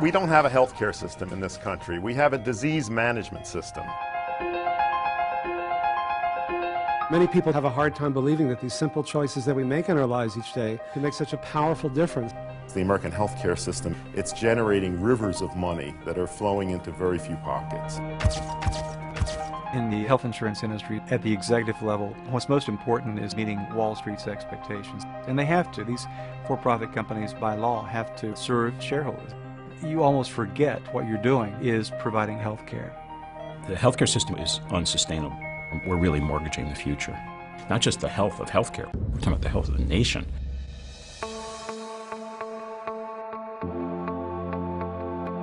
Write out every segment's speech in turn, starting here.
We don't have a healthcare system in this country. We have a disease management system. Many people have a hard time believing that these simple choices that we make in our lives each day can make such a powerful difference. The American healthcare system, it's generating rivers of money that are flowing into very few pockets. In the health insurance industry, at the executive level, what's most important is meeting Wall Street's expectations. And they have to. These for-profit companies, by law, have to serve shareholders. You almost forget what you're doing is providing health care. The healthcare system is unsustainable. We're really mortgaging the future. Not just the health of healthcare, we're talking about the health of the nation.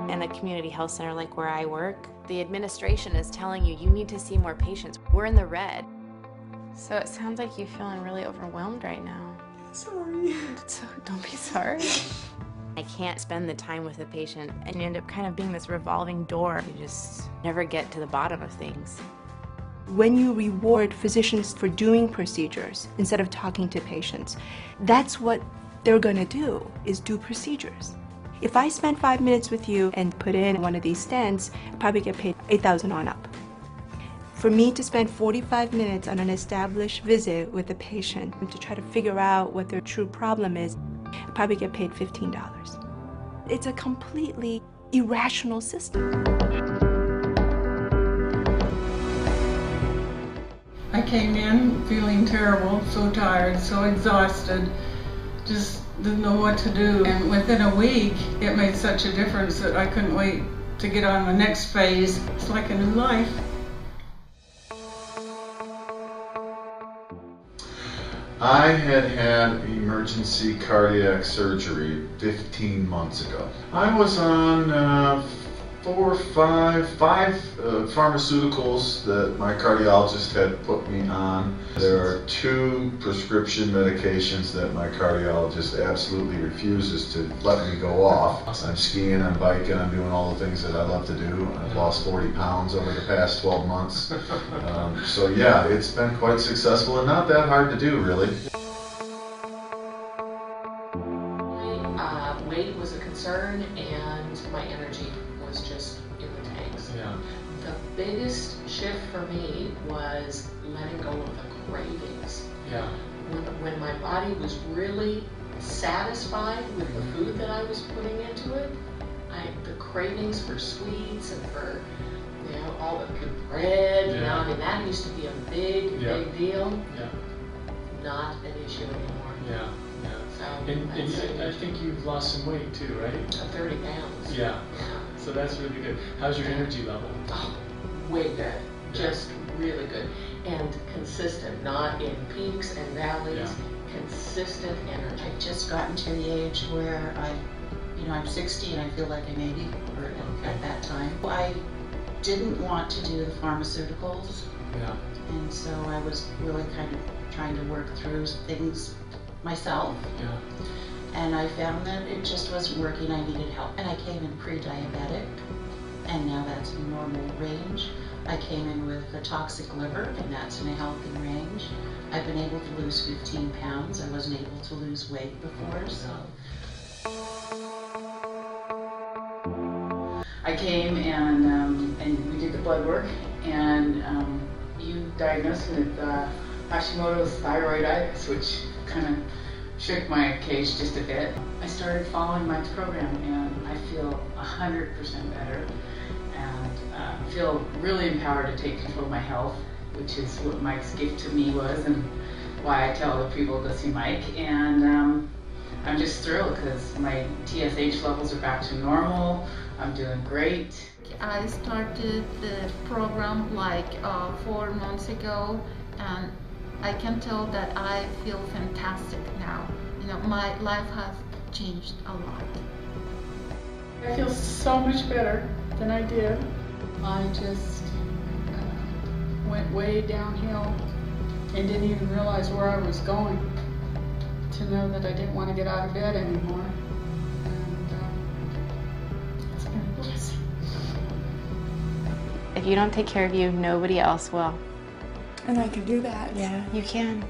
In a community health center like where I work, the administration is telling you need to see more patients. We're in the red. So it sounds like you're feeling really overwhelmed right now. Sorry. Don't be sorry. I can't spend the time with the patient, and you end up kind of being this revolving door. You just never get to the bottom of things. When you reward physicians for doing procedures instead of talking to patients, that's what they're gonna do, is do procedures. If I spend 5 minutes with you and put in one of these stents, I probably get paid $8,000 on up. For me to spend 45 minutes on an established visit with a patient and to try to figure out what their true problem is, I probably get paid $15. It's a completely irrational system. I came in feeling terrible, so tired, so exhausted, just didn't know what to do. And within a week, it made such a difference that I couldn't wait to get on the next phase. It's like a new life. I had emergency cardiac surgery 15 months ago. I was on 5 pharmaceuticals that my cardiologist had put me on. There are 2 prescription medications that my cardiologist absolutely refuses to let me go off. I'm skiing, I'm biking, I'm doing all the things that I love to do. I've lost 40 pounds over the past 12 months. So yeah, it's been quite successful and not that hard to do, really. My weight was a concern and my energy was just in the tanks. Yeah. The biggest shift for me was letting go of the cravings. Yeah. When my body was really satisfied with the food that I was putting into it, the cravings for sweets and for all the bread, I mean that used to be a big deal. Yeah. Not an issue anymore. Yeah. So and I think you've lost some weight too, right? 30 pounds. Yeah. So that's really good. How's your energy level? Oh, way good. Just really good. And consistent, not in peaks and valleys. Consistent energy. I've just gotten to the age where I'm 60 and I feel like I'm 80, or at that time. I didn't want to do the pharmaceuticals. Yeah. And so I was really kind of trying to work through things myself. Yeah. And I found that it just wasn't working, I needed help. And I came in pre-diabetic, and now that's in normal range. I came in with a toxic liver, and that's in a healthy range. I've been able to lose 15 pounds. I wasn't able to lose weight before, so. I came and we did the blood work, and you diagnosed me with Hashimoto's thyroiditis, which kind of shook my cage just a bit. I started following Mike's program and I feel 100% better and feel really empowered to take control of my health, which is what Mike's gift to me was and why I tell other people to see Mike. And I'm just thrilled because my TSH levels are back to normal. I'm doing great. I started the program like 4 months ago, and I can tell that I feel fantastic now. My life has changed a lot. I feel so much better than I did. I just went way downhill and didn't even realize where I was going, to know that I didn't want to get out of bed anymore. And it's been a blessing. If you don't take care of you, nobody else will. And I can do that. Yeah, you can.